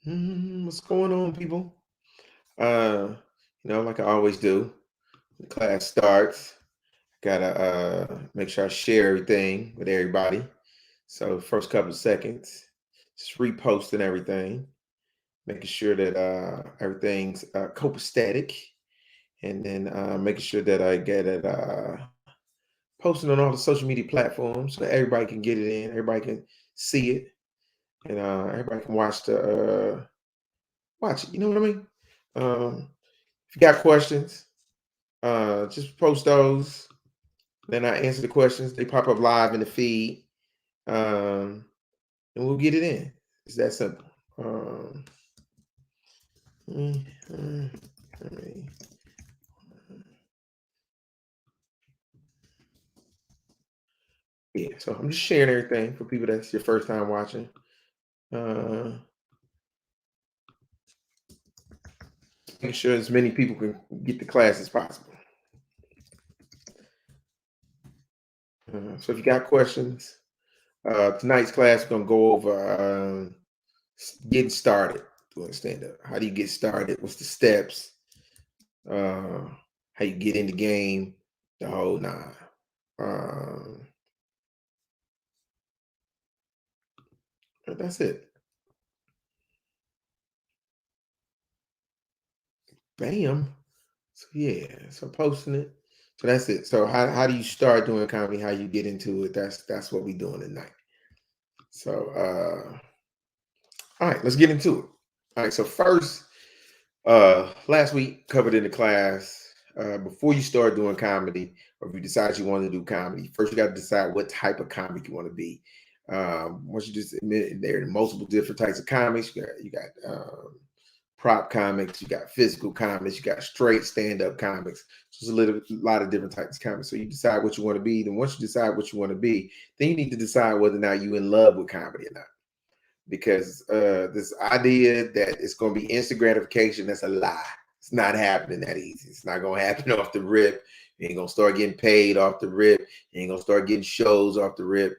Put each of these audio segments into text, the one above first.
What's going on, people? Uh, like I always do, the class starts. Gotta make sure I share everything with everybody. So first couple of seconds, just reposting everything, making sure that everything's copacetic, and then making sure that I get it posted on all the social media platforms so that everybody can get it in, everybody can see it, and everybody can watch it. You know what I mean? If you got questions, just post those. Then I answer the questions. They pop up live in the feed, um, and we'll get it in. It's that simple. Mm, mm, let me- yeah, so I'm just sharing everything for people that's your first time watching. Uh, Making sure as many people can get the class as possible. So if you got questions, tonight's class is going to go over getting started doing stand up. How do you get started? What's the steps? uh, how you get in the game, the whole nine. Um, but that's it. Bam. So yeah, so posting it. So that's it. So how do you start doing comedy? How you get into it? That's what we doing tonight. So all right, let's get into it. All right, so first, last week covered in the class, before you start doing comedy, or if you decide you want to do comedy, first you got to decide what type of comic you want to be. Once you just admit there are multiple different types of comics, you got prop comics, you got physical comics, you got straight stand-up comics. So there's lot of different types of comics. So you decide what you want to be. Then once you decide what you want to be, then you need to decide whether or not you're in love with comedy or not, because this idea that it's going to be instant gratification, that's a lie. It's not happening that easy. It's not going to happen off the rip. You ain't going to start getting paid off the rip. You ain't going to start getting shows off the rip.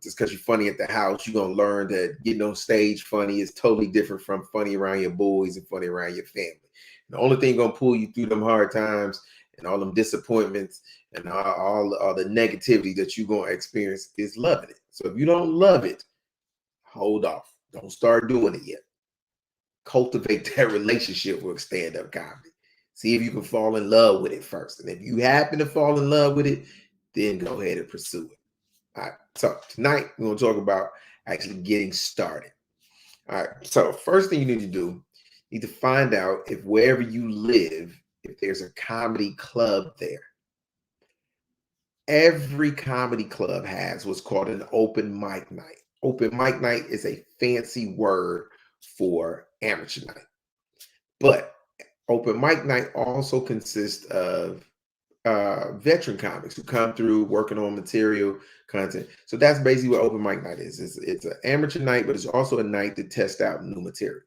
Just because you're funny at the house, you're going to learn that getting on stage funny is totally different from funny around your boys and funny around your family. The only thing going to pull you through them hard times and all them disappointments and all the negativity that you're going to experience is loving it. So if you don't love it, hold off. Don't start doing it yet. Cultivate that relationship with stand-up comedy. See if you can fall in love with it first. And if you happen to fall in love with it, then go ahead and pursue it. All right. So tonight we're going to talk about actually getting started. All right. So first thing you need to do, you need to find out if wherever you live, if there's a comedy club there. Every comedy club has what's called an open mic night. Open mic night is a fancy word for amateur night. But open mic night also consists of veteran comics who come through working on material content. So that's basically what open mic night is. It's an amateur night, but it's also a night to test out new material.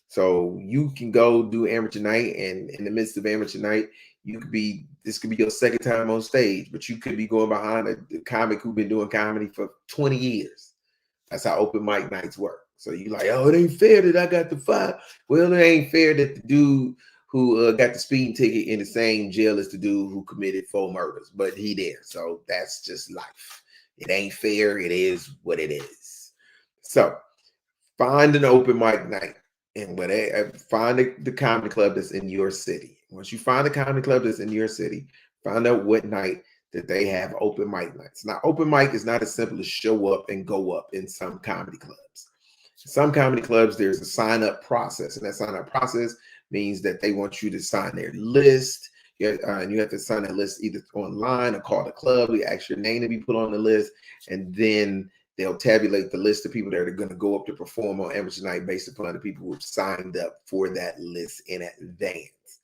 So you can go do amateur night, and in the midst of amateur night, this could be your second time on stage, but you could be going behind a comic who's been doing comedy for 20 years. That's how open mic nights work. So you like, oh, it ain't fair that I got the five. Well, it ain't fair that the dude who got the speeding ticket in the same jail as the dude who committed 4 murders, but he there. So that's just life. It ain't fair. It is what it is. So find an open mic night and find the comedy club that's in your city. Once you find the comedy club that's in your city, find out what night that they have open mic nights. Now, open mic is not as simple as show up and go up in some comedy clubs. Some comedy clubs, there's a sign up process, and that sign up process means that they want you to sign their list. And you have to sign that list either online or call the club. You ask your name to be put on the list, and then they'll tabulate the list of people that are going to go up to perform on amateur night based upon the people who have signed up for that list in advance.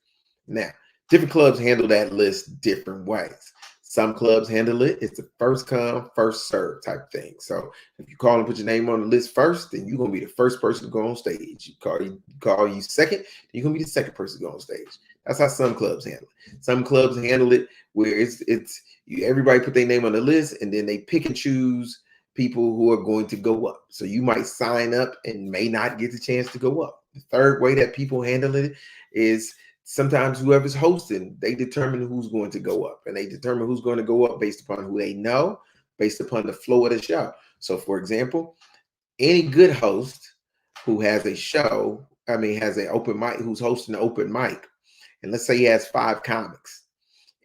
Now, different clubs handle that list different ways. Some clubs handle it, it's a first come, first serve type thing. So if you call and put your name on the list first, then you're gonna be the first person to go on stage. You call you second, you're gonna be the second person to go on stage. That's how some clubs handle it. Some clubs handle it where everybody put their name on the list and then they pick and choose people who are going to go up. So you might sign up and may not get the chance to go up. The third way that people handle it is sometimes whoever's hosting, they determine who's going to go up, and they determine who's going to go up based upon who they know, based upon the flow of the show. So for example, any good host who has a show, has an open mic, who's hosting an open mic, and let's say he has 5 comics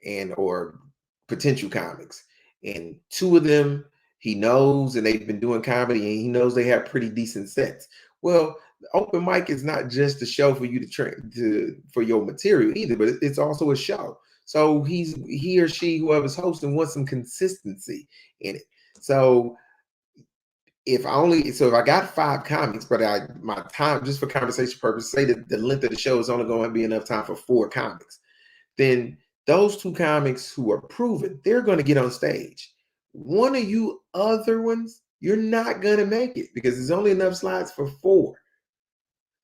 and or potential comics, and 2 of them he knows and they've been doing comedy and he knows they have pretty decent sets. Well, the open mic is not just a show for you to train for your material either, but it's also a show. So he or she, whoever's hosting, wants some consistency in it. So if I got 5 comics, but my time, just for conversation purpose, say that the length of the show is only going to be enough time for 4 comics, then those 2 comics who are proven, they're going to get on stage. One of you other ones, you're not going to make it because there's only enough slots for 4.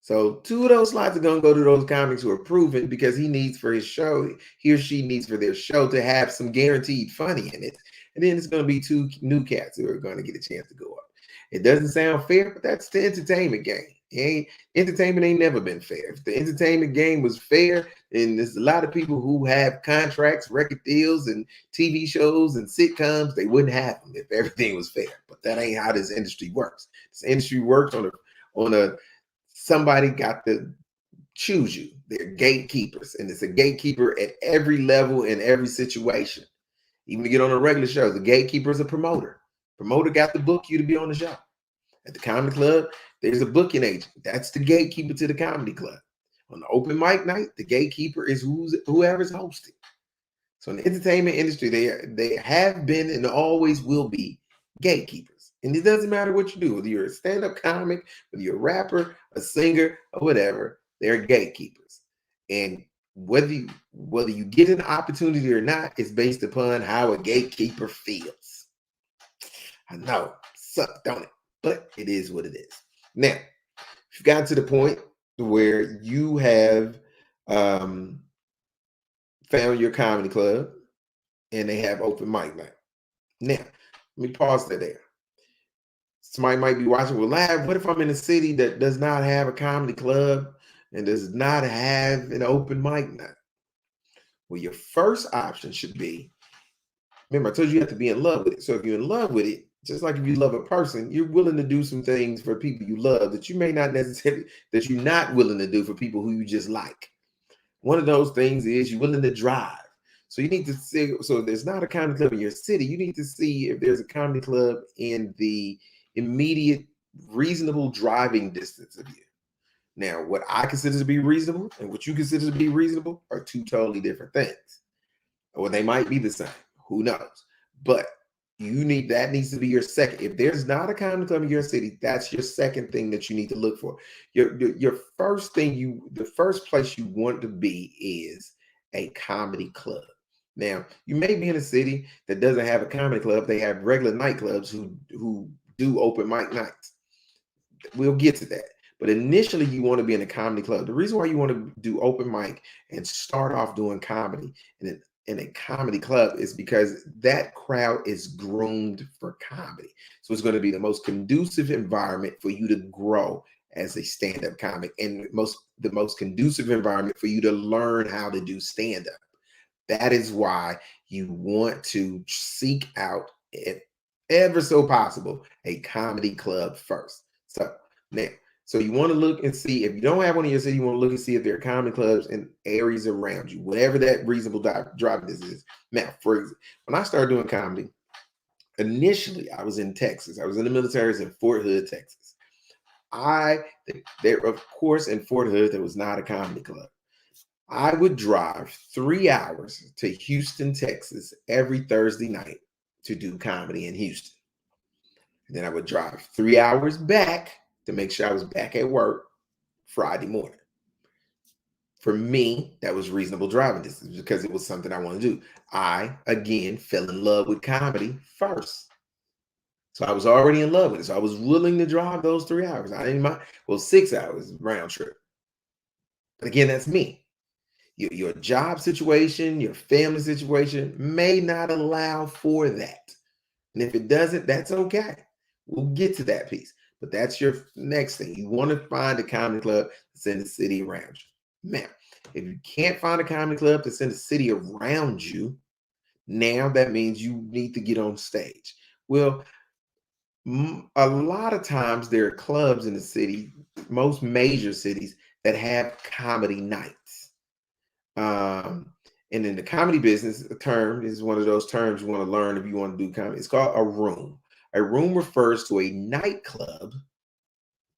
So 2 of those slots are going to go to those comics who are proven, because he or she needs for their show to have some guaranteed funny in it. And then it's going to be 2 new cats who are going to get a chance to go up. It doesn't sound fair, but that's the entertainment game. Entertainment ain't never been fair. If the entertainment game was fair, and there's a lot of people who have contracts, record deals, and TV shows and sitcoms, they wouldn't have them if everything was fair. But that ain't how this industry works. This industry works on a somebody got to choose you. They're gatekeepers, and it's a gatekeeper at every level in every situation. Even to get on a regular show, the gatekeeper is a promoter. Promoter got to book you to be on the show. At the comedy club, there's a booking agent. That's the gatekeeper to the comedy club. On the open mic night, the gatekeeper is whoever's hosting. So in the entertainment industry, they have been and always will be gatekeepers. And it doesn't matter what you do, whether you're a stand-up comic, whether you're a rapper, a singer, or whatever, they're gatekeepers. And whether you get an opportunity or not is based upon how a gatekeeper feels. I know, sucks, don't it? But it is what it is. Now, if you've gotten to the point where you have found your comedy club and they have open mic night. Now, let me pause there. Somebody might be watching, well, Lab, what if I'm in a city that does not have a comedy club and does not have an open mic night? Well, your first option should be, remember, I told you have to be in love with it. So if you're in love with it, just like if you love a person, you're willing to do some things for people you love that you may not necessarily, that you're not willing to do for people who you just like. One of those things is you're willing to drive. So you need to see, so if there's not a comedy club in your city, you need to see if there's a comedy club in the immediate, reasonable driving distance of you. Now, what I consider to be reasonable and what you consider to be reasonable are 2 totally different things. Or they might be the same. Who knows? But that needs to be your second. If there's not a comedy club in your city, that's your second thing that you need to look for. Your first thing, the first place you want to be is a comedy club. Now, you may be in a city that doesn't have a comedy club. They have regular nightclubs who do open mic nights. We'll get to that. But initially, you want to be in a comedy club. The reason why you want to do open mic and start off doing comedy in a comedy club is because that crowd is groomed for comedy. So it's going to be the most conducive environment for you to grow as a stand-up comic, and the most conducive environment for you to learn how to do stand-up. That is why you want to seek out, if ever so possible, a comedy club first. So you want to look and see, if you don't have one in your city, you want to look and see if there are comedy clubs in areas around you, whatever that reasonable driving distance is. Now, for example, when I started doing comedy, initially I was in Texas. I was in the military. I was in Fort Hood, Texas. There, of course, in Fort Hood, there was not a comedy club. I would drive 3 hours to Houston, Texas every Thursday night to do comedy in Houston. And then I would drive 3 hours back to make sure I was back at work Friday morning. For me, that was reasonable driving distance because it was something I wanted to do. I, again, fell in love with comedy first. So I was already in love with it. So I was willing to drive those 3 hours. I didn't mind. Well, 6 hours round trip. But again, that's me. Your job situation, your family situation may not allow for that. And if it doesn't, that's okay. We'll get to that piece. But that's your next thing. You want to find a comedy club that's in the city around you. Now, if you can't find a comedy club that's in the city around you, now that means you need to get on stage. Well, a lot of times there are clubs in the city, most major cities, that have comedy nights. And in the comedy business, a term is one of those terms you want to learn if you want to do comedy. It's called a room. A room refers to a nightclub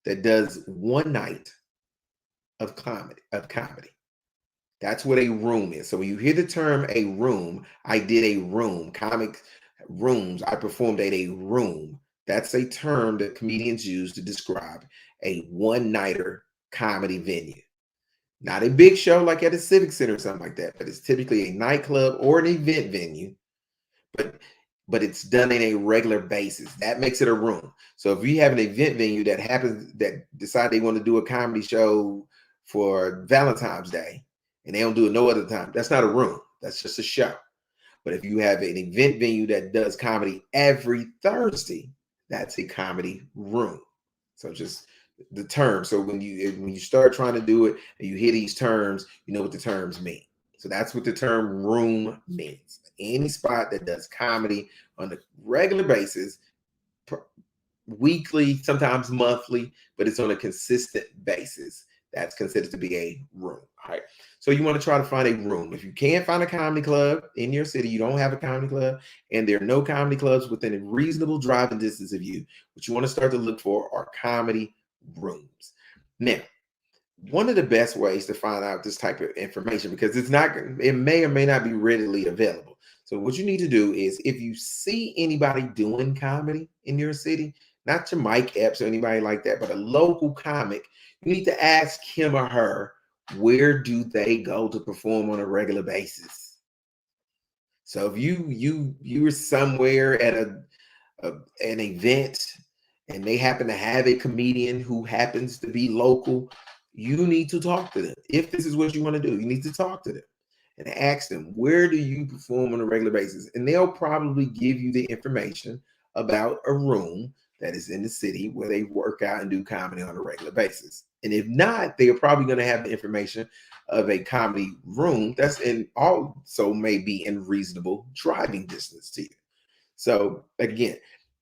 that does one night of comedy. That's what a room is. So when you hear the term a room, I did a room, comic rooms, I performed at a room. That's a term that comedians use to describe a one-nighter comedy venue. Not a big show like at a civic center or something like that, but it's typically a nightclub or an event venue, but but it's done in a regular basis. That makes it a room. So if you have an event venue that decide they want to do a comedy show for Valentine's Day and they don't do it no other time, that's not a room. That's just a show. But if you have an event venue that does comedy every Thursday, that's a comedy room. So just the term. So when you start trying to do it and you hear these terms, you know what the terms mean. So that's what the term room means. Any spot that does comedy on a regular basis, weekly, sometimes monthly, but it's on a consistent basis. That's considered to be a room. All right. So you want to try to find a room. If you can't find a comedy club in your city, you don't have a comedy club, and there are no comedy clubs within a reasonable driving distance of you, what you want to start to look for are comedy rooms. Now, one of the best ways to find out this type of information, because it may or may not be readily available. So what you need to do is if you see anybody doing comedy in your city, not your Mike Epps or anybody like that, but a local comic, you need to ask him or her, where do they go to perform on a regular basis? So if you were somewhere at an event and they happen to have a comedian who happens to be local, you need to talk to them. If this is what you want to do, you need to talk to them and ask them, where do you perform on a regular basis? And they'll probably give you the information about a room that is in the city where they work out and do comedy on a regular basis. And if not, they are probably going to have the information of a comedy room that's in also may be in reasonable driving distance to you. So again,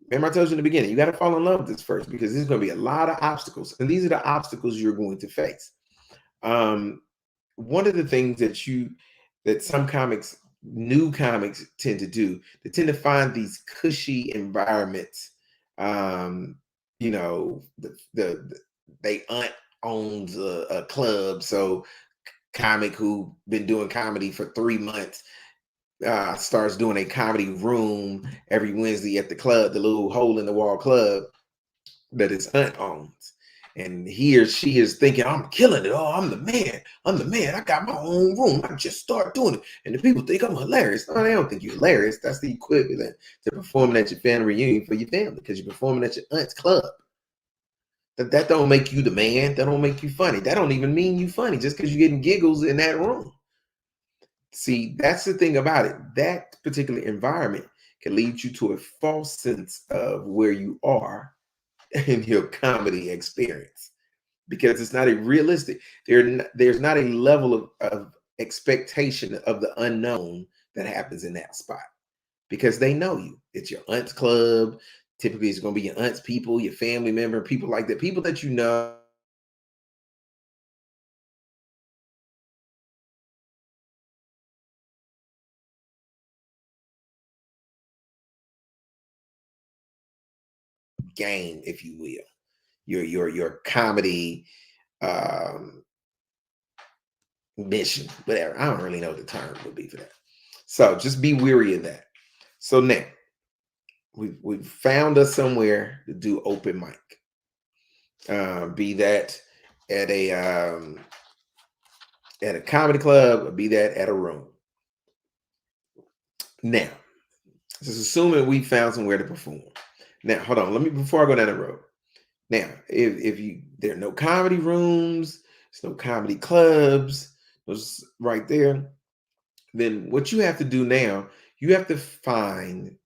remember I told you in the beginning, you got to fall in love with this first because there's going to be a lot of obstacles, and these are the obstacles you're going to face. One of the things that some comics, new comics, tend to do, they tend to find these cushy environments. Um, they aunt owns a club, so comic who been doing comedy for 3 months starts doing a comedy room every Wednesday at the club, the little hole in the wall club that his aunt owns. And he or she is thinking, I'm killing it. Oh, I'm the man. I'm the man. I got my own room. I just start doing it. And the people think I'm hilarious. No, they don't think you're hilarious. That's the equivalent to performing at your family reunion for your family because you're performing at your aunt's club. That don't make you the man. That don't make you funny. That don't even mean you funny just because you're getting giggles in that room. See, that's the thing about it. That particular environment can lead you to a false sense of where you are in your comedy experience because it's not a realistic. There's not a level of expectation of the unknown that happens in that spot because they know you. It's your aunt's club. Typically, it's going to be your aunt's people, your family member, people like that, people that you know. Game, if you will, your comedy um mission, whatever. I don't really know what the term would be for that. So just be weary of that. So now we've found us somewhere to do open mic. Be that at a comedy club, or be that at a room. Now, just assuming we found somewhere to perform. Now, hold on. Let me before I go down the road. Now, if you there are no comedy rooms, there's no comedy clubs, those right there, then what you have to do now, you have to find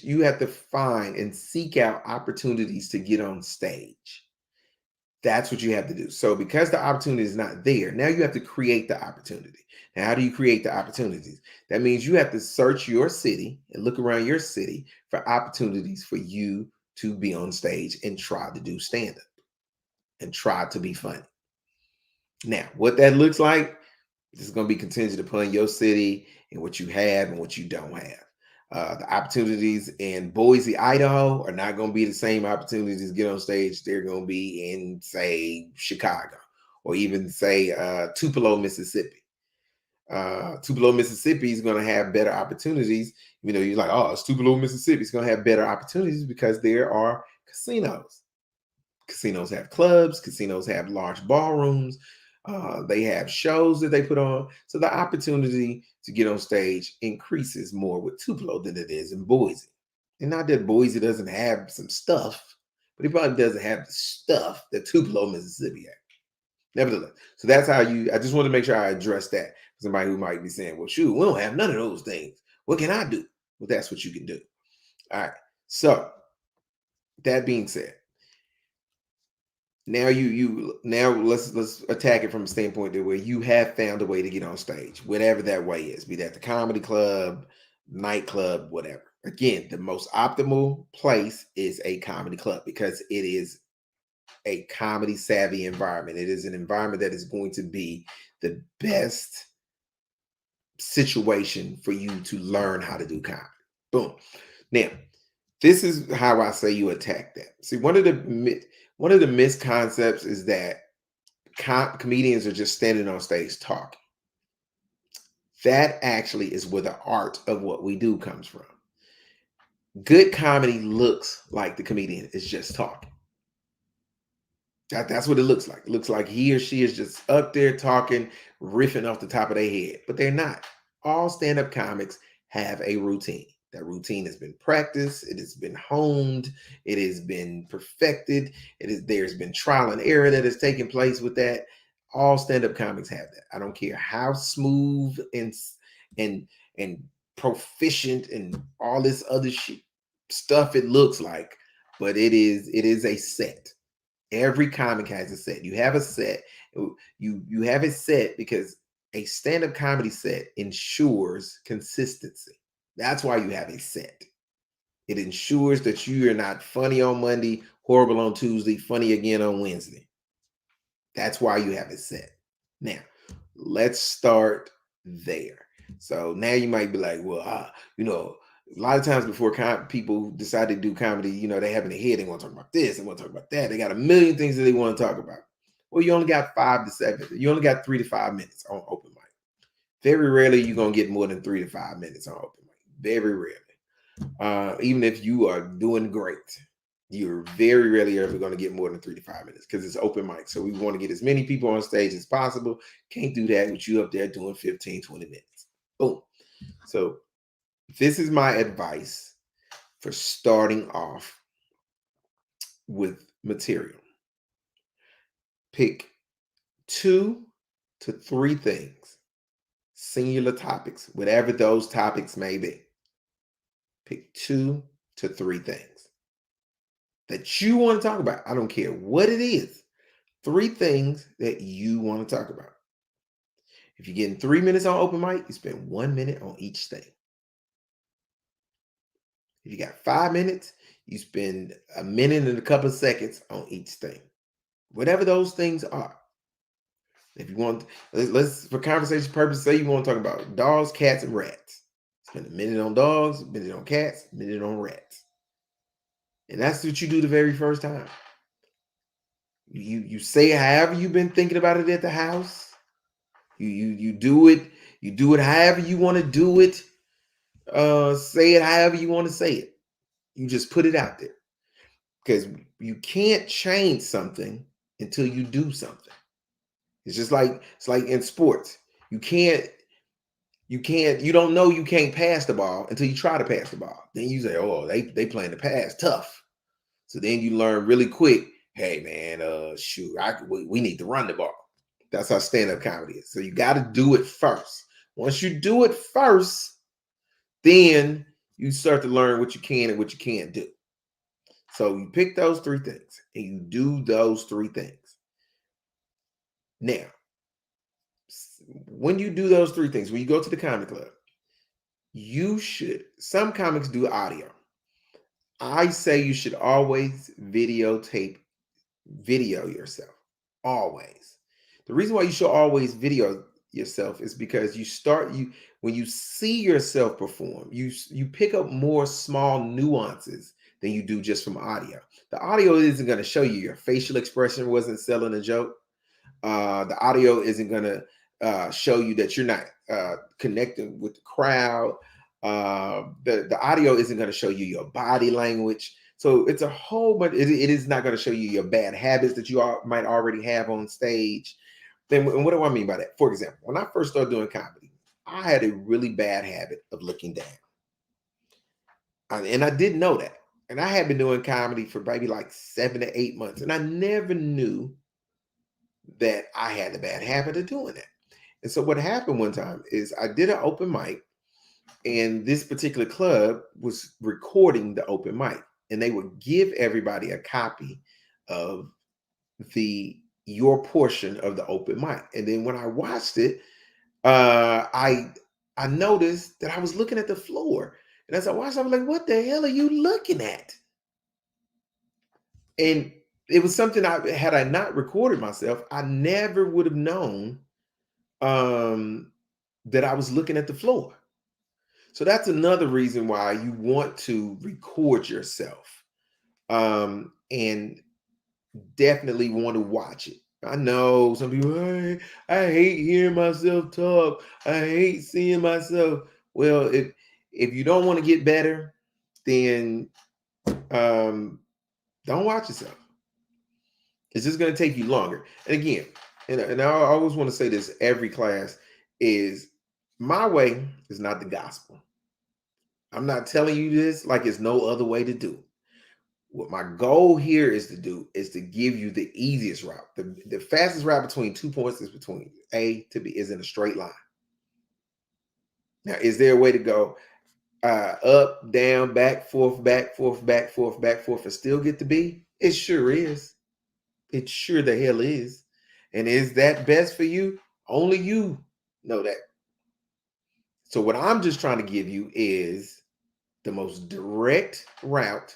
you have to find and seek out opportunities to get on stage. That's what you have to do. So because the opportunity is not there, now you have to create the opportunity. Now, how do you create the opportunities? That means you have to search your city and look around your city for opportunities for you to be on stage and try to do stand-up and try to be funny. Now, what that looks like, this is going to be contingent upon your city and what you have and what you don't have. The opportunities in Boise, Idaho are not going to be the same opportunities to get on stage. They're going to be in, say, Chicago, or even, say, Tupelo, Mississippi. Tupelo, Mississippi is going to have better opportunities. You know, you're like, oh, it's Tupelo, Mississippi. It's going to have better opportunities because there are casinos. Casinos have clubs. Casinos have large ballrooms. They have shows that they put on. So the opportunity to get on stage increases more with Tupelo than it is in Boise. And not that Boise doesn't have some stuff, but it probably doesn't have the stuff that Tupelo, Mississippi has. Nevertheless, so that's how I just want to make sure I address that. Somebody who might be saying, well, shoot, we don't have none of those things. What can I do? Well, that's what you can do. All right. So that being said, now let's attack it from a standpoint that where you have found a way to get on stage, whatever that way is, be that the comedy club, nightclub, whatever. Again, the most optimal place is a comedy club because it is a comedy savvy environment. It is an environment that is going to be the best situation for you to learn how to do comedy. Boom. Now, this is how I say you attack that. See, one of the misconceptions is that comedians are just standing on stage talking. That actually is where the art of what we do comes from. Good comedy looks like the comedian is just talking. That's what it looks like. It looks like he or she is just up there talking, riffing off the top of their head, but they're not. All stand-up comics have a routine. That routine has been practiced, it has been honed, it has been perfected, there's been trial and error that has taken place with that. All stand-up comics have that. I don't care how smooth and proficient and all this other stuff it looks like, but it is a set. Every comic has a set. You have a set. You have it set because a stand-up comedy set ensures consistency. That's why you have a set. It ensures that you are not funny on Monday, horrible on Tuesday, funny again on Wednesday. That's why you have it set. Now, let's start there. So now you might be like, well, a lot of times before people decide to do comedy, they have in their head, they want to talk about this, they want to talk about that. They got a million things that they want to talk about. Well, you only got 5 to 7. You only got 3 to 5 minutes on open mic. Very rarely you're going to get more than 3 to 5 minutes on open mic. Very rarely. Even if you are doing great, you're very rarely ever going to get more than 3 to 5 minutes because it's open mic. So we want to get as many people on stage as possible. Can't do that with you up there doing 15, 20 minutes. Boom. So this is my advice for starting off with material. Pick 2 to 3 things, singular topics, whatever those topics may be. Pick 2 to 3 things that you want to talk about. I don't care what it is. 3 things that you want to talk about. If you're getting 3 minutes on open mic, you spend 1 minute on each thing. If you got 5 minutes, you spend a minute and a couple of seconds on each thing. Whatever those things are. If you want, let's for conversation purposes, say you want to talk about dogs, cats, and rats. Spend a minute on dogs, a minute on cats, a minute on rats. And that's what you do the very first time. You say however you've been thinking about it at the house. You do it. You do it however you want to do it. Say it however you want to say it. You just put it out there. Because you can't change something until you do something. It's like in sports. You don't know you can't pass the ball until you try to pass the ball. Then you say, oh, they playing the pass tough. So then you learn really quick, hey man, we need to run the ball. That's how stand-up comedy is. So you got to do it first. Once you do it first, then you start to learn what you can and what you can't do. So you pick those 3 things and you do those 3 things. Now, when you do those 3 things, when you go to the comedy club, some comics do audio. I say you should always video yourself. Always. The reason why you should always video yourself is because when you see yourself perform, you pick up more small nuances than you do just from audio. The audio isn't going to show you your facial expression wasn't selling a joke. The audio isn't going to show you that you're not connecting with the crowd. The audio isn't going to show you your body language. So it's a whole bunch. It is not going to show you your bad habits that you might already have on stage. Then, what do I mean by that? For example, when I first started doing comedy, I had a really bad habit of looking down. And I didn't know that. And I had been doing comedy for maybe like 7 to 8 months. And I never knew that I had the bad habit of doing that. And so what happened one time is I did an open mic, and this particular club was recording the open mic, and they would give everybody a copy of your portion of the open mic. And then when I watched it, I noticed that I was looking at the floor. And as I watched, I was like, what the hell are you looking at? And it was something had I not recorded myself, I never would have known that I was looking at the floor. So that's another reason why you want to record yourself, and definitely want to watch it. I know some people, hey, I hate hearing myself talk. I hate seeing myself. Well, if you don't want to get better, then don't watch yourself. It's just going to take you longer. And again, and I always want to say this every class is my way is not the gospel. I'm not telling you this like it's no other way to do it. What my goal here is to do is to give you the easiest route. The fastest route between 2 points is between A to B is in a straight line. Now, is there a way to go up, down, back, forth, back, forth, back, forth, back, forth, and still get to B? It sure is. It sure the hell is. And is that best for you? Only you know that. So what I'm just trying to give you is the most direct route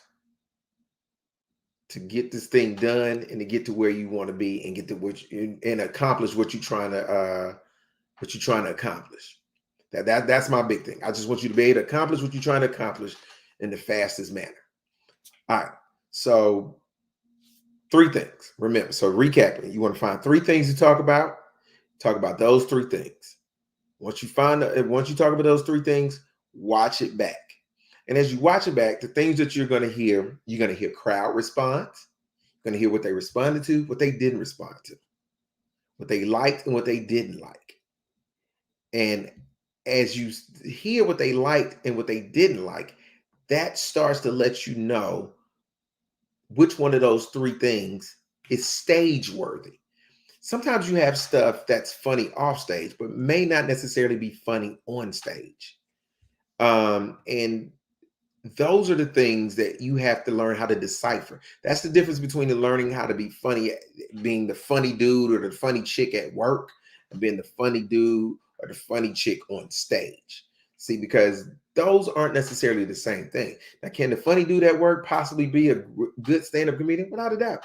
to get this thing done and to get to where you want to be and get to and accomplish what you're trying to accomplish. That's my big thing. I just want you to be able to accomplish what you're trying to accomplish in the fastest manner. All right. So 3 things. Remember, so recapping, you want to find 3 things to talk about. Talk about those 3 things. Once you talk about those 3 things, watch it back. And as you watch it back, the things that you're going to hear crowd response. You're going to hear what they responded to, what they didn't respond to, what they liked and what they didn't like. And as you hear what they liked and what they didn't like, that starts to let you know which one of those 3 things is stage worthy. Sometimes you have stuff that's funny off stage, but may not necessarily be funny on stage. And those are the things that you have to learn how to decipher. That's the difference between learning how to be funny, being the funny dude or the funny chick at work, and being the funny dude or the funny chick on stage. See, because those aren't necessarily the same thing. Now, can the funny dude at work possibly be a good stand-up comedian? Without a doubt.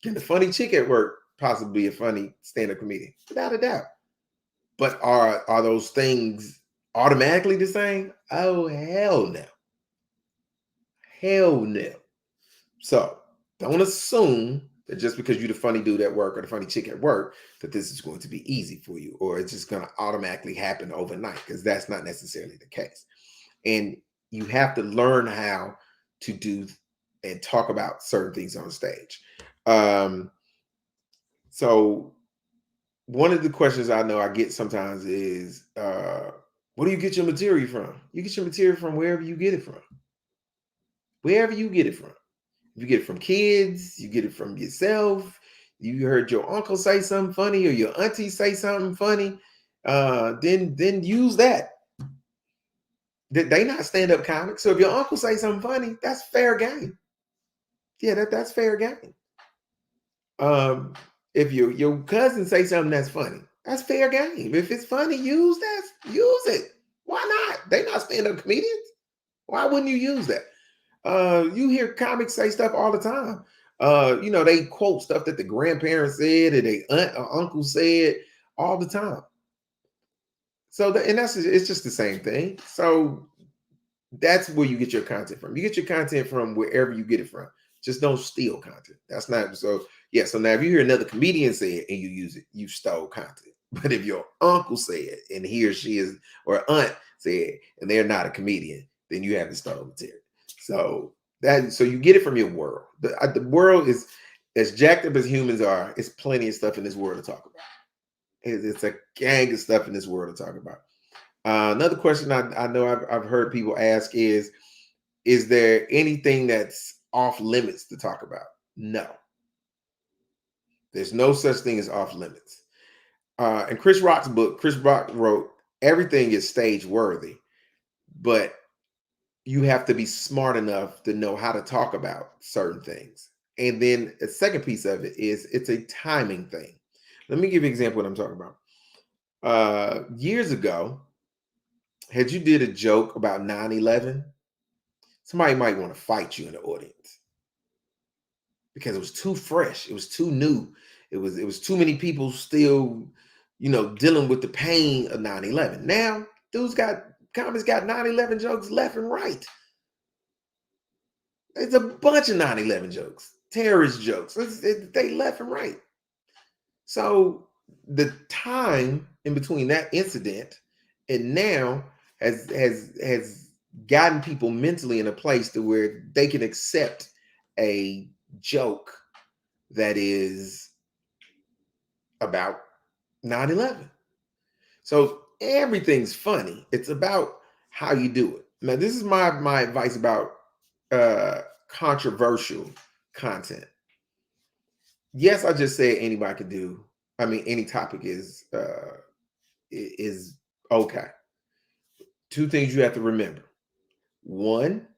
Can the funny chick at work possibly be a funny stand-up comedian? Without a doubt. But are those things automatically the same? Oh, hell no. Hell no. So don't assume that just because you're the funny dude at work or the funny chick at work, that this is going to be easy for you or it's just going to automatically happen overnight, because that's not necessarily the case. And you have to learn how to do and talk about certain things on stage. So one of the questions I know I get sometimes is, where do you get your material from? You get your material from wherever you get it from. Wherever you get it from. If you get it from kids, you get it from yourself. You heard your uncle say something funny or your auntie say something funny, then use that. They not stand-up comics. So if your uncle say something funny, that's fair game. Yeah, that's fair game. If your cousin say something that's funny, that's fair game. If it's funny, use it. Why not? They not stand-up comedians. Why wouldn't you use that? You hear comics say stuff all the time. They quote stuff that the grandparents said or they aunt or uncle said all the time. So it's just the same thing. So that's where you get your content from. You get your content from wherever you get it from. Just don't steal content. That's not so. Yeah. So now if you hear another comedian say it and you use it, you stole content. But if your uncle say it and he or she is or aunt say it and they're not a comedian, then you haven't stolen material. So you get it from your world. The world is as jacked up as humans are. It's plenty of stuff in this world to talk about. It's a gang of stuff in this world to talk about. Another question I know I've heard people ask is there anything that's off limits to talk about? No. There's no such thing as off limits. In Chris Rock's book, Chris Rock wrote, everything is stage worthy, but you have to be smart enough to know how to talk about certain things. And then the second piece of it is it's a timing thing. Let me give you an example of what I'm talking about. Years ago, had you did a joke about 9/11, somebody might want to fight you in the audience because it was too fresh. It was too new. It was too many people still, dealing with the pain of 9/11. Now, comics got 9/11 jokes left and right. It's a bunch of 9/11 jokes, terrorist jokes. They left and right. So the time in between that incident and now has gotten people mentally in a place to where they can accept a joke that is about 9/11. So everything's funny. It's about how you do it. Now, this is my advice about controversial content. Yes, I just said anybody could do. I mean, any topic is okay. Two things you have to remember. One,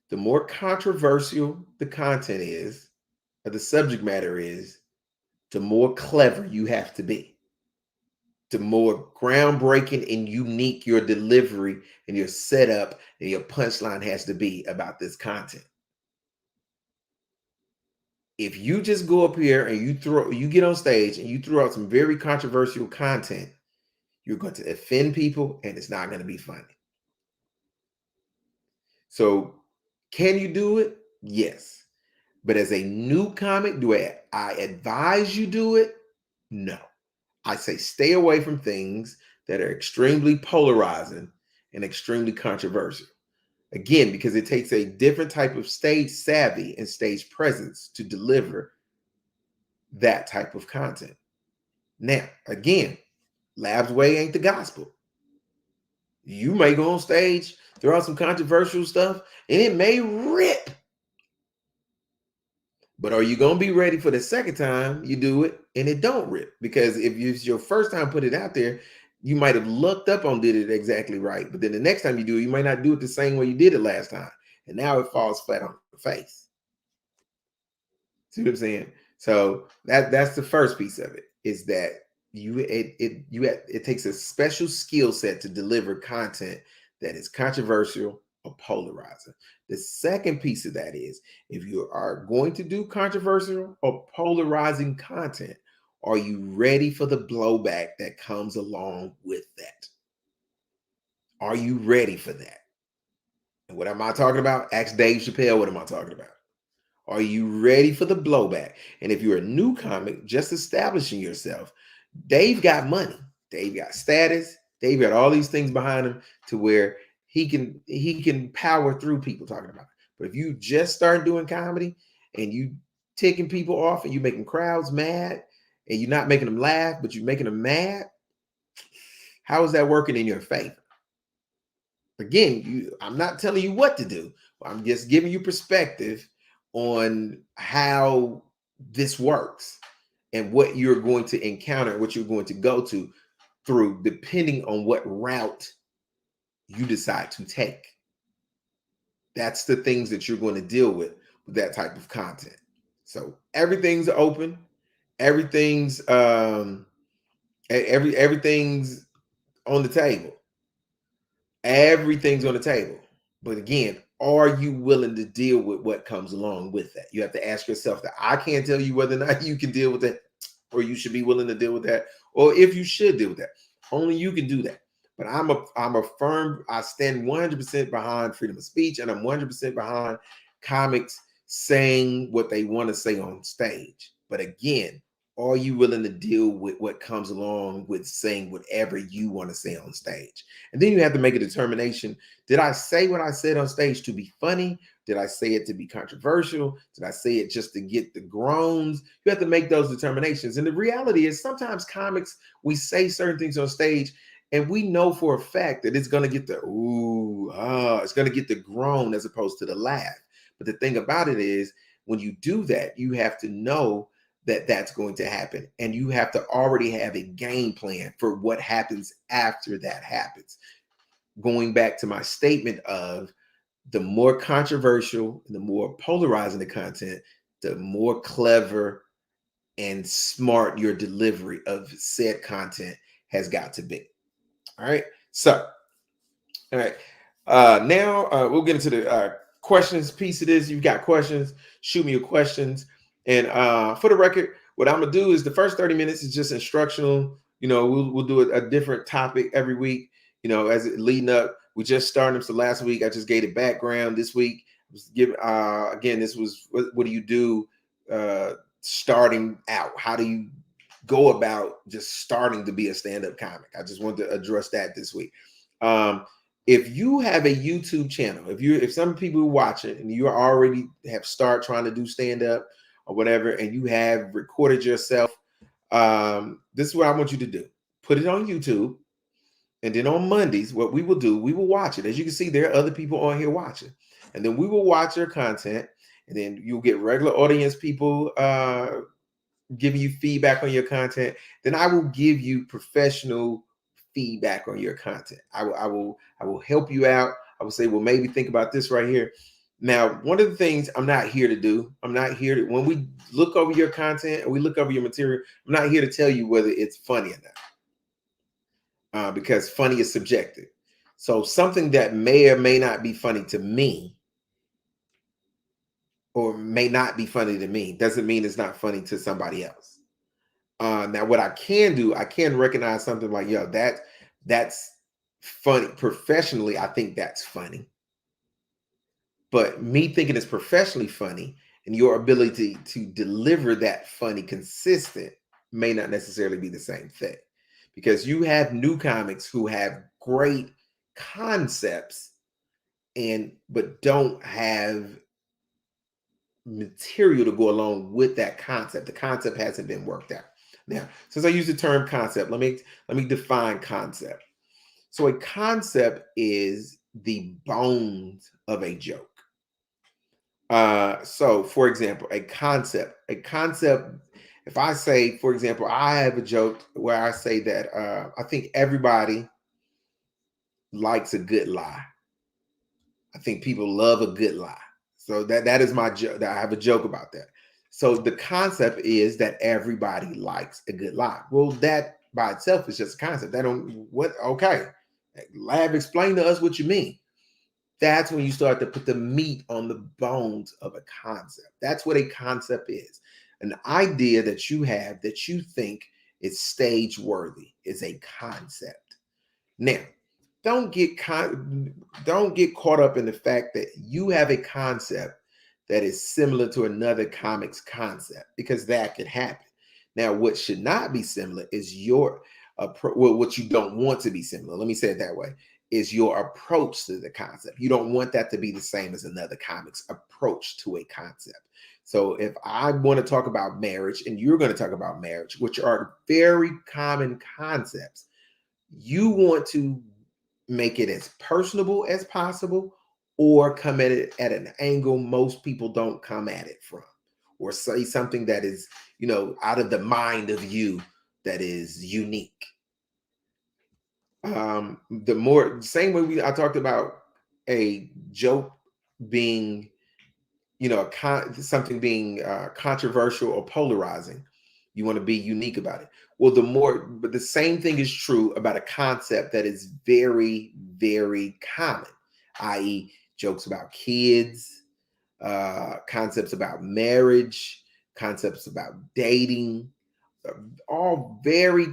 the more controversial the content is, or the subject matter is, the more clever you have to be. The more groundbreaking and unique your delivery and your setup and your punchline has to be about this content. If you just go up here and you get on stage and you throw out some very controversial content, you're going to offend people and it's not going to be funny. So can you do it? Yes. But as a new comic, do I advise you do it? No. I say stay away from things that are extremely polarizing and extremely controversial. Again, because it takes a different type of stage savvy and stage presence to deliver that type of content. Now, again, Lab's way ain't the gospel. You may go on stage, throw out some controversial stuff, and it may rip. But are you going to be ready for the second time you do it and it don't rip? Because if it's your first time put it out there, you might have looked up on did it exactly right. But then the next time you do it, you might not do it the same way you did it last time. And now it falls flat on your face. See what I'm saying? So that's the first piece of it, is that it takes a special skill set to deliver content that is controversial or polarizing. The second piece of that is, if you are going to do controversial or polarizing content, are you ready for the blowback that comes along with that? Are you ready for that? And what am I talking about? Ask Dave Chappelle, what am I talking about? Are you ready for the blowback? And if you're a new comic just establishing yourself, Dave got money. Dave got status. Dave got all these things behind him to where he can power through people talking about it. But if you just start doing comedy and you ticking people off and you making crowds mad and you're not making them laugh, but you're making them mad, how is that working in your favor? Again, I'm not telling you what to do. I'm just giving you perspective on how this works and what you're going to encounter, what you're going to go to through, depending on what route you decide to take. That's the things that you're going to deal with that type of content. So everything's open, everything's everything's on the table. Everything's on the table. But again, are you willing to deal with what comes along with that? You have to ask yourself that. I can't tell you whether or not you can deal with that, or you should be willing to deal with that, or if you should deal with that. Only you can do that. But I'm a firm, I stand 100% behind freedom of speech, and I'm 100% behind comics saying what they want to say on stage. But again, are you willing to deal with what comes along with saying whatever you want to say on stage? And then you have to make a determination. Did I say what I said on stage to be funny? Did I say it to be controversial? Did I say it just to get the groans? You have to make those determinations. And the reality is sometimes comics, we say certain things on stage and we know for a fact that it's going to get the ooh, it's going to get the groan as opposed to the laugh. But the thing about it is when you do that, you have to know that that's going to happen. And you have to already have a game plan for what happens after that happens. Going back to my statement of the more controversial, the more polarizing the content, the more clever and smart your delivery of said content has got to be. All right. So, all right. Now we'll get into the questions piece of this. You've got questions, shoot me your questions. And for the record, what I'm gonna do is the first 30 minutes is just instructional. You know, we'll do a different topic every week, you know, as it leading up. We just started them. So last week I just gave it background. This week I was giving again, this was what do you do starting out? How do you go about just starting to be a stand-up comic? I just wanted to address that this week. If you have a YouTube channel, if some people are watching and you already have started trying to do stand-up or whatever, and you have recorded yourself, this is what I want you to do. Put it on YouTube. And then on Mondays, what we will do, we will watch it. As you can see, there are other people on here watching. And then we will watch your content. And then you'll get regular audience people giving you feedback on your content. Then I will give you professional feedback on your content. I will help you out. I will say, well, maybe think about this right here. Now, one of the things I'm not here to do, I'm not here to, when we look over your content and we look over your material, I'm not here to tell you whether it's funny or not, because funny is subjective. So something that may or may not be funny to me or may not be funny to me doesn't mean it's not funny to somebody else. Now, what I can do, I can recognize something like, yo, that's funny. Professionally, I think that's funny. But me thinking it's professionally funny and your ability to deliver that funny consistent may not necessarily be the same thing. Because you have new comics who have great concepts but don't have material to go along with that concept. The concept hasn't been worked out. Now, since I use the term concept, let me define concept. So a concept is the bones of a joke. So for example, a concept, if I say, for example, I have a joke where I say that I think everybody likes a good lie. I think people love a good lie. So that is my joke. I have a joke about that. So the concept is that everybody likes a good lie. Well, that by itself is just a concept. Okay. Lab, explain to us what you mean. That's when you start to put the meat on the bones of a concept. That's what a concept is. An idea that you have that you think is stage worthy is a concept. Now, don't get caught up in the fact that you have a concept that is similar to another comic's concept, because that could happen. Now, what should not be similar is what you don't want to be similar. Let me say it that way. Is your approach to the concept. You don't want that to be the same as another comic's approach to a concept. So if I want to talk about marriage and you're going to talk about marriage, which are very common concepts, you want to make it as personable as possible or come at it at an angle most people don't come at it from, or say something that is, out of the mind of you that is unique. The more same way I talked about a joke being, something being controversial or polarizing. You want to be unique about it. Well, but the same thing is true about a concept that is very, very common, i.e., jokes about kids, concepts about marriage, concepts about dating, uh, all very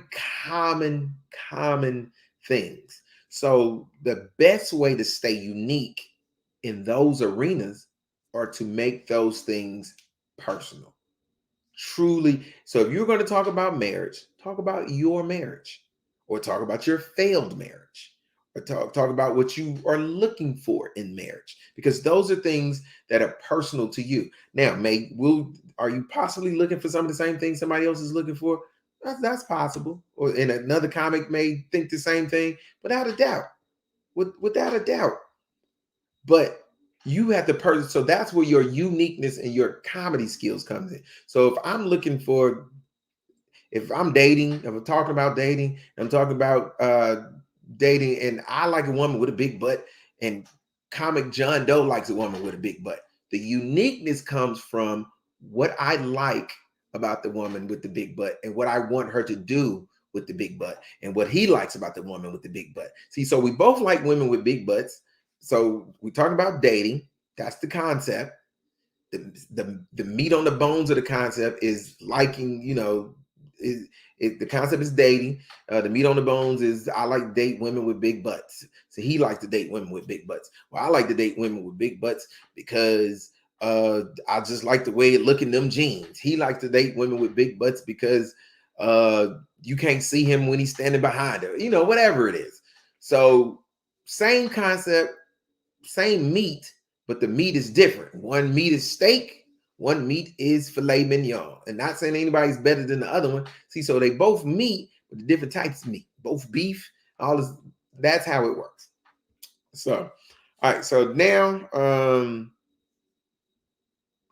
common things. So the best way to stay unique in those arenas are to make those things personal. Truly. So if you're going to talk about marriage, talk about your marriage, or talk about your failed marriage, or talk about what you are looking for in marriage, because those are things that are personal to you. Now, are you possibly looking for some of the same things somebody else is looking for? That's possible. Or and another comic may think the same thing, without a doubt. Without a doubt. But you have the person, so that's where your uniqueness and your comedy skills comes in. So if I'm dating, if I'm talking about dating, I'm talking about dating, and I like a woman with a big butt, and comic John Doe likes a woman with a big butt. The uniqueness comes from what I like about the woman with the big butt and what I want her to do with the big butt, and what he likes about the woman with the big butt. See, so we both like women with big butts. So we talk about dating. That's the concept. The meat on the bones of the concept is liking, the concept is dating. The meat on the bones is I like to date women with big butts. So he likes to date women with big butts. Well, I like to date women with big butts because I just like the way it look in them jeans. He likes to date women with big butts because uh, you can't see him when he's standing behind her. Whatever it is. So same concept, same meat, but the meat is different. One meat is steak, one meat is filet mignon. And not saying anybody's better than the other one. See, so they both meat, but the different types of meat, both beef, all this. That's how it works. So, all right. So now,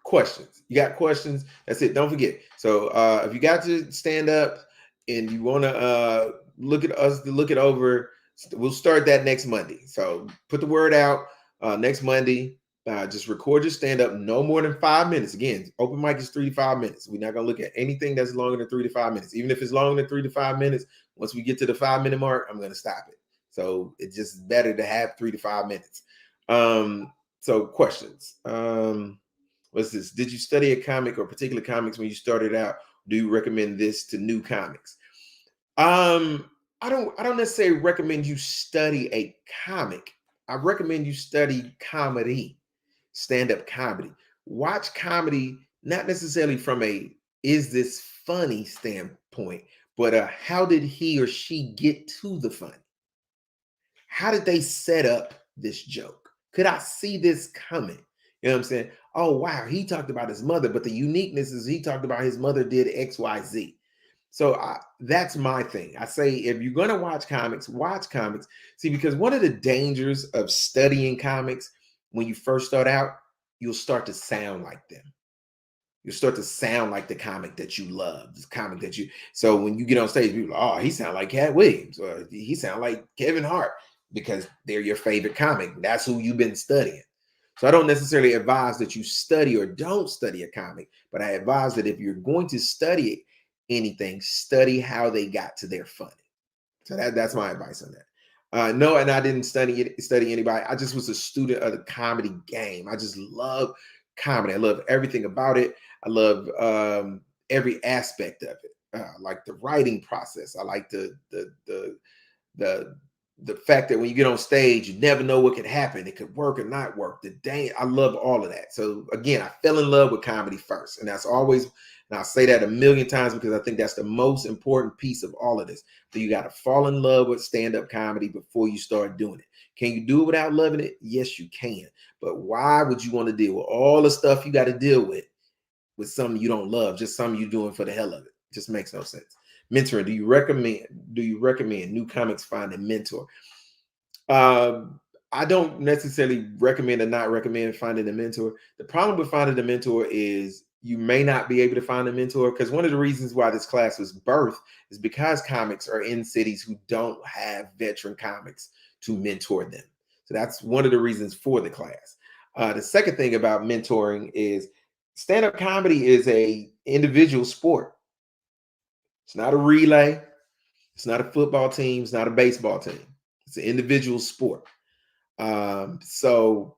questions. You got questions? That's it. Don't forget. So, if you got to stand up and you want to look at us to look it over, we'll start that next Monday. So put the word out next Monday. Just record your stand up no more than 5 minutes. Again, open mic is 3 to 5 minutes. We're not going to look at anything that's longer than 3 to 5 minutes. Even if it's longer than 3 to 5 minutes, once we get to the 5 minute mark, I'm going to stop it. So it's just better to have 3 to 5 minutes. So questions. What's this? Did you study a comic or particular comics when you started out? Do you recommend this to new comics? I don't necessarily recommend you study a comic. I recommend you study comedy, stand-up comedy. Watch comedy, not necessarily from a is this funny standpoint, but how did he or she get to the funny? How did they set up this joke? Could I see this coming? You know what I'm saying? Oh, wow, he talked about his mother, but the uniqueness is he talked about his mother did XYZ. So that's my thing. I say if you're going to watch comics, watch comics. See, because one of the dangers of studying comics when you first start out, you'll start to sound like them. You'll start to sound like the comic that you love, this comic that you. So when you get on stage, people are, oh, he sound like Cat Williams, or he sound like Kevin Hart, because they're your favorite comic. That's who you've been studying. So I don't necessarily advise that you study or don't study a comic, but I advise that if you're going to study anything, study how they got to their funny. So that's my advice on that. No, and I didn't study anybody. I just was a student of the comedy game. I just love comedy. I love everything about it. I love every aspect of it. Like the writing process. I like the the fact that when you get on stage, you never know what could happen. It could work or not work. I love all of that. So again, I fell in love with comedy first, and that's always, and I'll say that a million times because I think that's the most important piece of all of this. So you got to fall in love with stand-up comedy before you start doing it. Can you do it without loving it? Yes, you can. But why would you want to deal with all the stuff you got to deal with something you don't love, just something you're doing for the hell of it? It just makes no sense. Mentoring. Do you recommend new comics find a mentor? I don't necessarily recommend or not recommend finding a mentor. The problem with finding a mentor is you may not be able to find a mentor, because one of the reasons why this class was birthed is because comics are in cities who don't have veteran comics to mentor them. So that's one of the reasons for the class. The second thing about mentoring is stand-up comedy is a individual sport. It's not a relay. It's not a football team. It's not a baseball team. It's an individual sport. So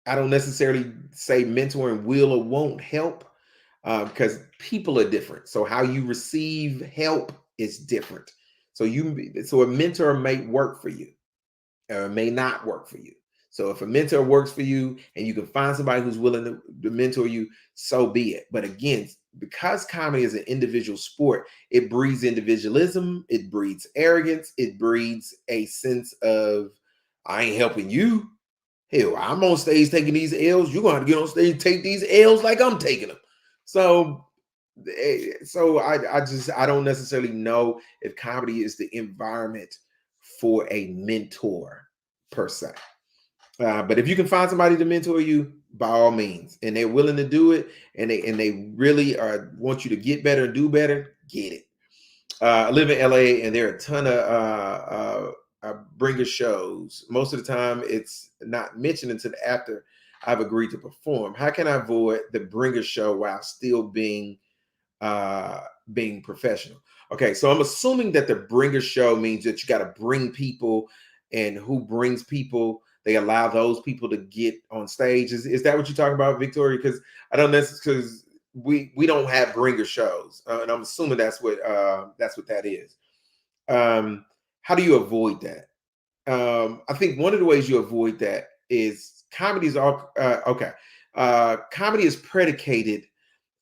I don't necessarily say mentoring will or won't help, because people are different. So how you receive help is different. So a mentor may work for you or it may not work for you. So if a mentor works for you and you can find somebody who's willing to mentor you, so be it. But again, because comedy is an individual sport, it breeds individualism, it breeds arrogance, it breeds a sense of, I ain't helping you. Hell, I'm on stage taking these L's. You're gonna have to get on stage and take these L's like I'm taking them. So I don't necessarily know if comedy is the environment for a mentor per se. But if you can find somebody to mentor you, by all means, and they're willing to do it, and they really want you to get better and do better, get it. I live in LA, and there are a ton of bringer shows. Most of the time, it's not mentioned until after I've agreed to perform. How can I avoid the bringer show while still being professional? Okay, so I'm assuming that the bringer show means that you got to bring people, and who brings people, they allow those people to get on stage. Is that what you're talking about, Victoria? Because I don't necessarily, because we don't have bringer shows, and I'm assuming that's what that is. How do you avoid that? I think one of the ways you avoid that is comedy is all okay. Comedy is predicated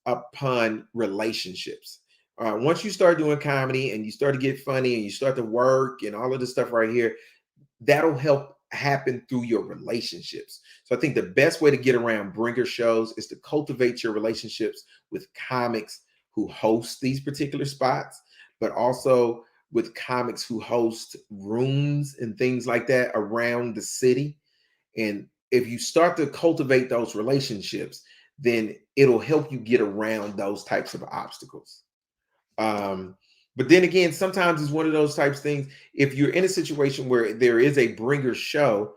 upon relationships. Once you start doing comedy and you start to get funny and you start to work and all of this stuff right here, that'll help happen through your relationships. So I think the best way to get around bringer shows is to cultivate your relationships with comics who host these particular spots, but also with comics who host rooms and things like that around the city. And if you start to cultivate those relationships, then it'll help you get around those types of obstacles. But then again, sometimes it's one of those types of things. If you're in a situation where there is a bringer show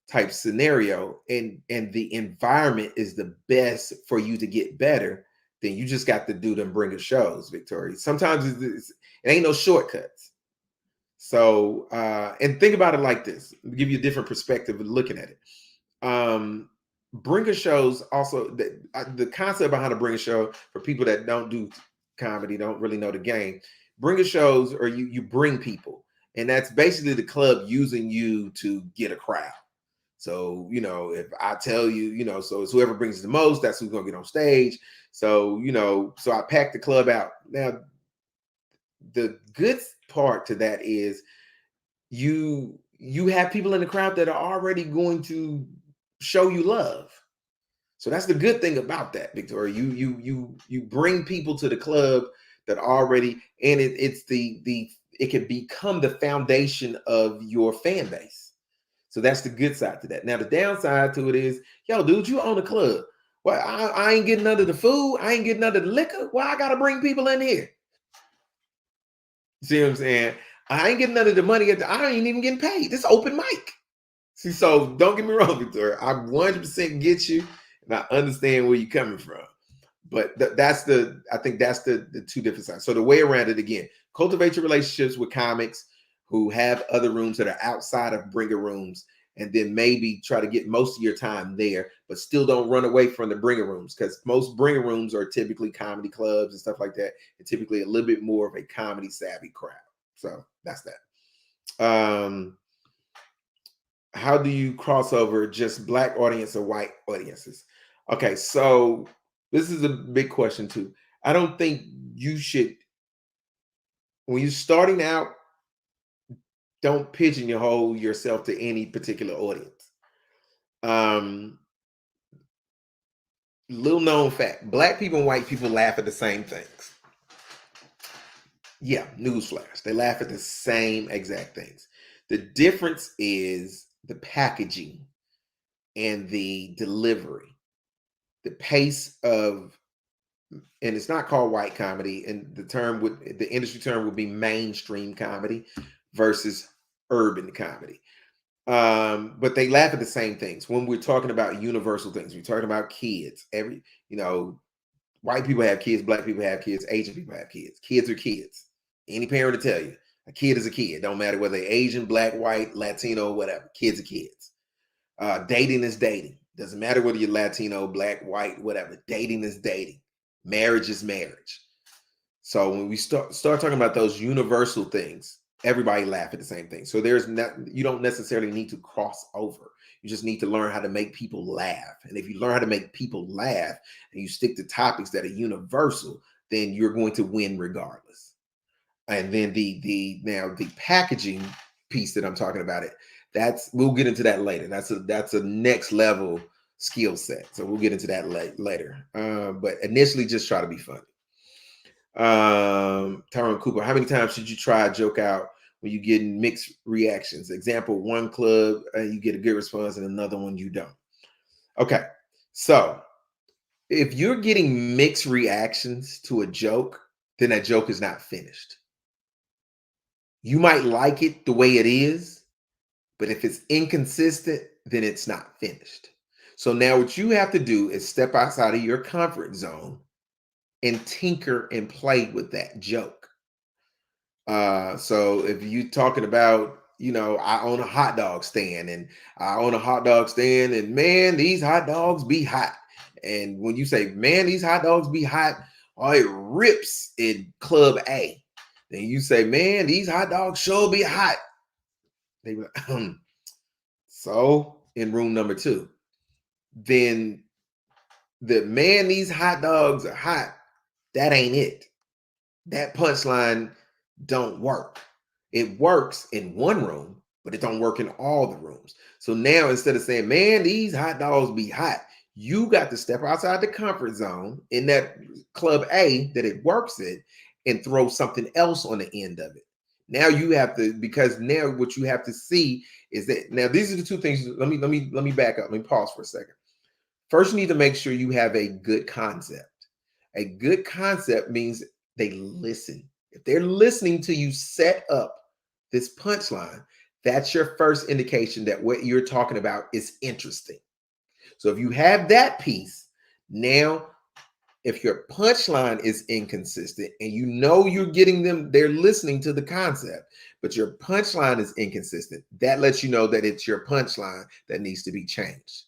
type scenario, and the environment is the best for you to get better, then you just got to do them bringer shows, Victoria. Sometimes it ain't no shortcuts. So, and think about it like this. I'll give you a different perspective of looking at it. Bringer shows also, the concept behind a bringer show, for people that don't do comedy, don't really know the game. Bringer shows, or you bring people, and that's basically the club using you to get a crowd. So, if I tell you, so it's whoever brings the most, that's who's gonna get on stage. So, so I pack the club out. Now, the good part to that is you have people in the crowd that are already going to show you love. So that's the good thing about that, Victoria. You bring people to the club that already, and it can become the foundation of your fan base. So that's the good side to that. Now the downside to it is, yo, dude, you own a club. Well, I ain't getting none of the food. I ain't getting none of the liquor. Well, I gotta bring people in here. See what I'm saying? I ain't getting none of the money. I ain't even getting paid. This open mic. See, so don't get me wrong, Victoria. I 100% get you, and I understand where you're coming from. But I think that's the two different sides. So the way around it, again, cultivate your relationships with comics who have other rooms that are outside of bringer rooms, and then maybe try to get most of your time there, but still don't run away from the bringer rooms, because most bringer rooms are typically comedy clubs and stuff like that, and typically a little bit more of a comedy savvy crowd. So that's that. How do you cross over just Black audience or white audiences? Okay, so this is a big question too. I don't think you should, when you're starting out, don't pigeonhole yourself to any particular audience. Little known fact, Black people and white people laugh at the same things. Yeah, newsflash. They laugh at the same exact things. The difference is the packaging and the delivery. the pace of, and it's not called white comedy, and the industry term would be mainstream comedy versus urban comedy. But they laugh at the same things. When we're talking about universal things, we're talking about kids. White people have kids, black people have kids, Asian people have kids. Kids are kids. Any parent to tell you, a kid is a kid. Don't matter whether they're Asian, black, white, Latino, whatever. Kids are kids. Dating is dating. Doesn't matter whether you're Latino, black, white, whatever. Dating is dating. Marriage is marriage. So when we start talking about those universal things, everybody laugh at the same thing. So you don't necessarily need to cross over. You just need to learn how to make people laugh. And if you learn how to make people laugh and you stick to topics that are universal, then you're going to win regardless. And then the packaging piece that I'm talking about, we'll get into that later. That's a next level skill set. So we'll get into that later. But initially, just try to be funny. Tyrone Cooper, how many times should you try a joke out when you get mixed reactions? Example, one club you get a good response and another one you don't. Okay, so if you're getting mixed reactions to a joke, then that joke is not finished. You might like it the way it is, but if it's inconsistent, then it's not finished. So now what you have to do is step outside of your comfort zone and tinker and play with that joke. So if you talking about, I own a hot dog stand and man, these hot dogs be hot. And when you say, man, these hot dogs be hot, oh, it rips in Club A. Then you say, man, these hot dogs sure be hot. They be like, so in room number 2, then man, these hot dogs are hot. That ain't it. That punchline don't work. It works in one room, but it don't work in all the rooms. So now instead of saying, man, these hot dogs be hot, you got to step outside the comfort zone in that Club A that it works in and throw something else on the end of it. Now you have to, because now what you have to see is that, now these are the two things. Let me back up. Let me pause for a second. First, you need to make sure you have a good concept. A good concept means they listen. If they're listening to you set up this punchline, that's your first indication that what you're talking about is interesting. So if you have that piece, now if your punchline is inconsistent and you're getting them, they're listening to the concept, but your punchline is inconsistent, that lets you know that it's your punchline that needs to be changed.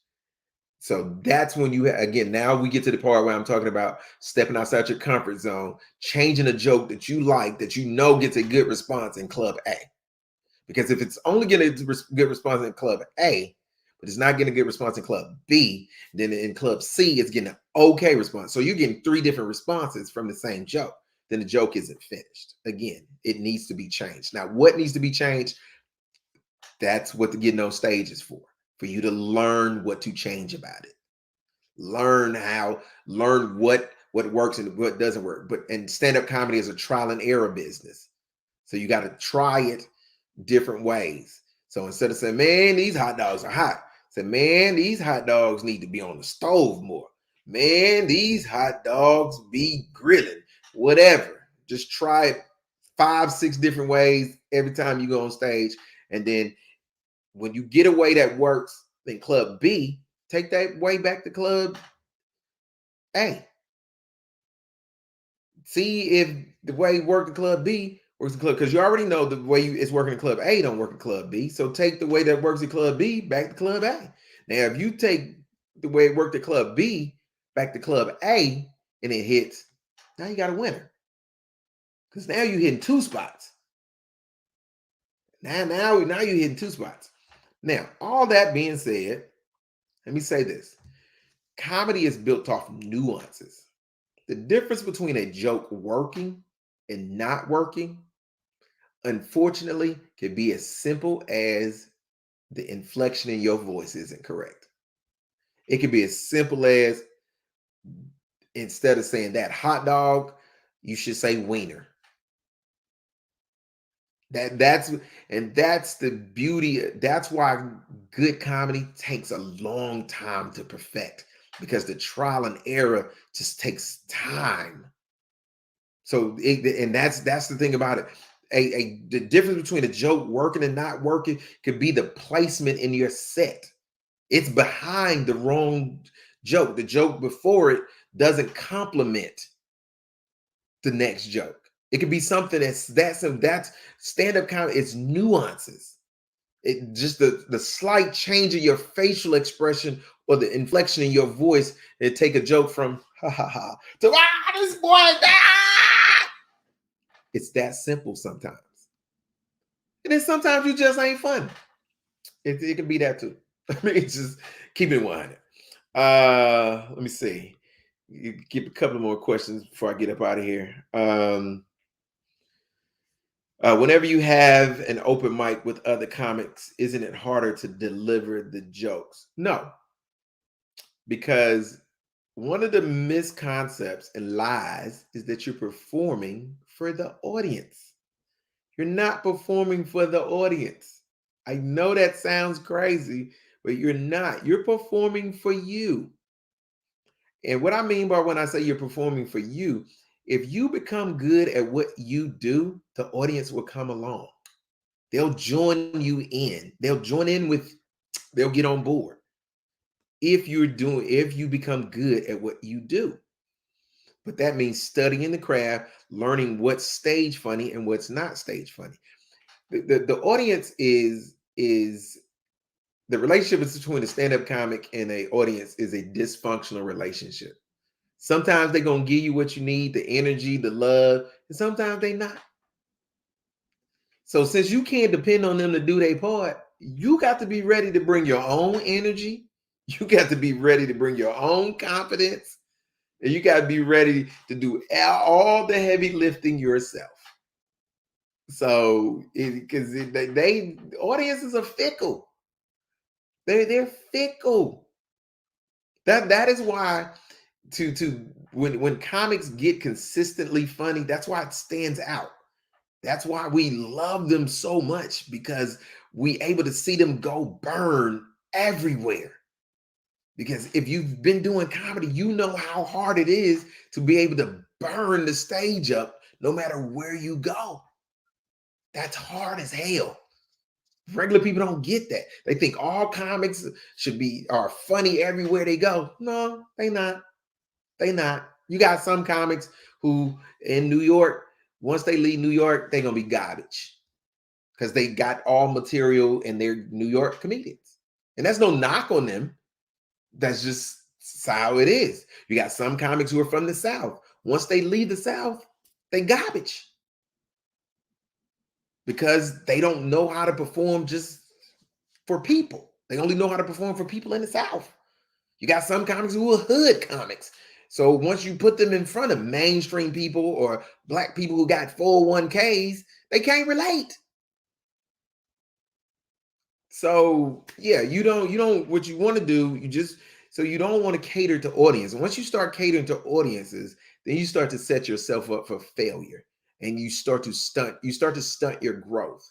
So that's when again, now we get to the part where I'm talking about stepping outside your comfort zone, changing a joke that you like, that gets a good response in Club A. Because if it's only getting a good response in Club A, but it's not getting a good response in Club B, then in Club C, it's getting an okay response. So you're getting 3 different responses from the same joke. Then the joke isn't finished. Again, it needs to be changed. Now, what needs to be changed? That's what the getting on stage is for you to learn what to change about it. Learn what works and what doesn't work. And stand-up comedy is a trial and error business. So you got to try it different ways. So instead of saying, man, these hot dogs are hot, say, man, these hot dogs need to be on the stove more. Man, these hot dogs be grilling, whatever. Just try it 5, 6 different ways every time you go on stage. And then when you get a way that works in Club B, take that way back to Club A. See if the way it worked in Club B works in Club, because you already know the way it's working in Club A don't work in Club B. So take the way that works in Club B back to Club A. Now, if you take the way it worked at Club B back to Club A and it hits, now you got a winner. Because now you're hitting 2 spots. Now you're hitting 2 spots. Now, all that being said, let me say this. Comedy is built off nuances. The difference between a joke working and not working, unfortunately, can be as simple as the inflection in your voice isn't correct. It can be as simple as, instead of saying that hot dog, you should say wiener. That's the beauty. That's why good comedy takes a long time to perfect. because the trial and error just takes time. So, and that's the thing about it. The difference between a joke working and not working could be the placement in your set. It's behind the wrong joke. The joke before it doesn't complement the next joke. It could be something that's stand-up comedy. It's nuances. It just the slight change of your facial expression or the inflection in your voice. It take a joke from ha ha ha to this boy. It's that simple sometimes. And then sometimes you just ain't funny. It can be that too. I mean, it's just keep it 100. Let me see. You keep a couple more questions before I get up out of here. Whenever you have an open mic with other comics, isn't it harder to deliver the jokes? No, because one of the misconceptions and lies is that you're performing for the audience. You're not performing for the audience. I know that sounds crazy, but you're not. You're performing for you. And what I mean by when I say you're performing for you, if you become good at what you do, the audience will come along. They'll join you in. They'll join in with, they'll get on board. If you become good at what you do. But that means studying the craft, learning what's stage funny and what's not stage funny. The audience is the relationship between a stand-up comic and a audience is a dysfunctional relationship. Sometimes they're gonna give you what you need, the energy, the love, and sometimes they not. So since you can't depend on them to do their part, you got to be ready to bring your own energy. You got to be ready to bring your own confidence. And you got to be ready to do all the heavy lifting yourself. So, because they audiences are fickle. They're fickle. That is why when comics get consistently funny, that's why it stands out. That's why we love them so much, because we able to see them go burn everywhere. Because if you've been doing comedy, you know how hard it is to be able to burn the stage up no matter where you go. That's hard as hell. Regular people don't get that. They think all comics are funny everywhere they go. No, they not. They not. You got some comics who in New York, once they leave New York, they're gonna be garbage because they got all material and they're New York comedians. And that's no knock on them. That's just how it is. You got some comics who are from the South. Once they leave the South, they garbage because they don't know how to perform just for people. They only know how to perform for people in the South. You got some comics who are hood comics. So once you put them in front of mainstream people or black people who got 401ks, they can't relate. So yeah, you don't what you want to do, you don't want to cater to audience. And once you start catering to audiences, then you start to set yourself up for failure and you start to stunt your growth.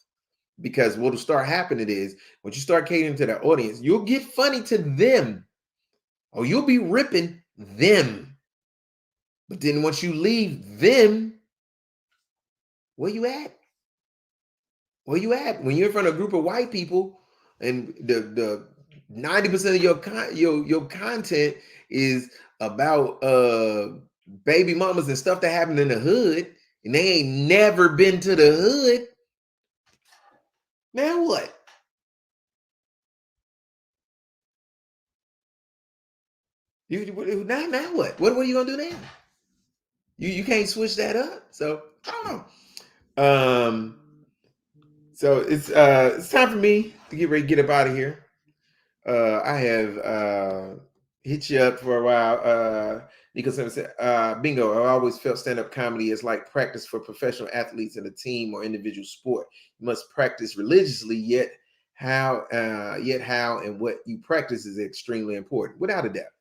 Because what'll start happening is once you start catering to the audience, you'll get funny to them. Or you'll be ripping them. But then once you leave them, where you at? Where you at? When you're in front of a group of white people and the 90% of your content is about baby mamas and stuff that happened in the hood, and they ain't never been to the hood. Now what? Now what? What are you gonna do now? You can't switch that up. So I don't know. So it's time for me to get ready to get up out of here. I have hit you up for a while. Nico Simmons said, bingo, I always felt stand-up comedy is like practice for professional athletes in a team or individual sport. You must practice religiously, yet how and what you practice is extremely important, without a doubt.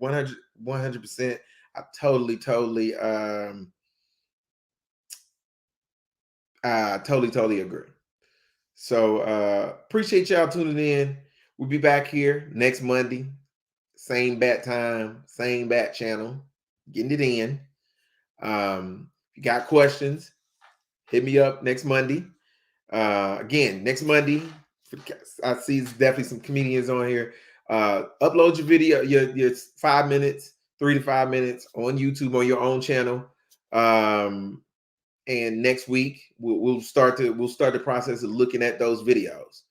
100%. I totally agree. So appreciate y'all tuning in. We'll be back here next Monday, same bat time, same bat channel, getting it in. If you got questions, hit me up next Monday. Again, next Monday, I see definitely some comedians on here. Upload your video, your 5 minutes, 3 to 5 minutes on YouTube on your own channel. And next week we'll start the process of looking at those videos,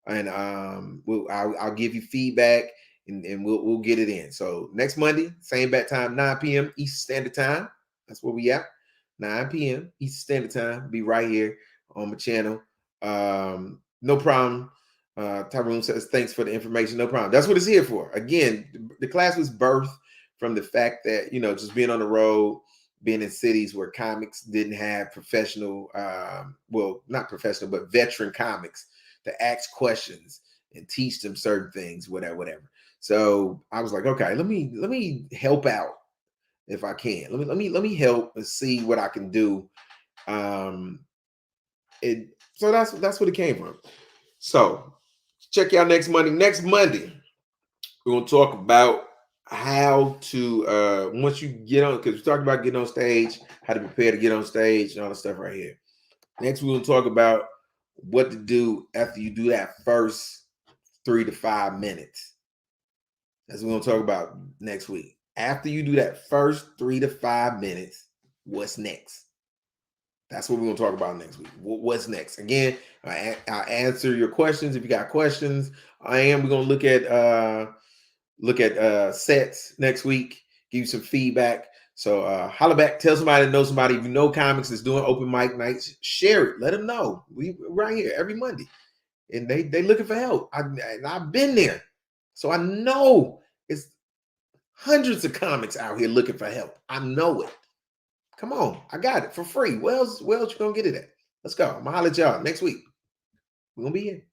and I'll give you feedback, and we'll get it in. So next Monday, same bat time, 9 p.m. Eastern Standard Time. That's where we at. 9 p.m. Eastern Standard Time. Be right here on my channel. No problem. Tyrone says thanks for the information. No problem. That's what it's here for. Again, the class was birthed from the fact that, just being on the road, being in cities where comics didn't have professional, well, not professional, but veteran comics to ask questions and teach them certain things, whatever. So I was like, okay, let me help out if I can. Let me help and see what I can do. So that's what it came from. So check out next Monday. Next Monday, we're gonna talk about how to once you get on, because we're talking about getting on stage, how to prepare to get on stage, and all the stuff right here. Next, we're gonna talk about what to do after you do that first 3 to 5 minutes. That's what we're gonna talk about next week. After you do that first 3 to 5 minutes, what's next? That's what we're gonna talk about next week. What's next? Again, I answer your questions if you got questions. We're gonna look at sets next week, give you some feedback. So holla back, tell somebody to know somebody. If you know comics that's doing open mic nights, share it. Let them know. We right here every Monday, and they looking for help. I've been there, so I know it's hundreds of comics out here looking for help. I know it. Come on, I got it for free. Where else you gonna get it at? Let's go. I'm gonna holler at y'all next week. We're gonna be here.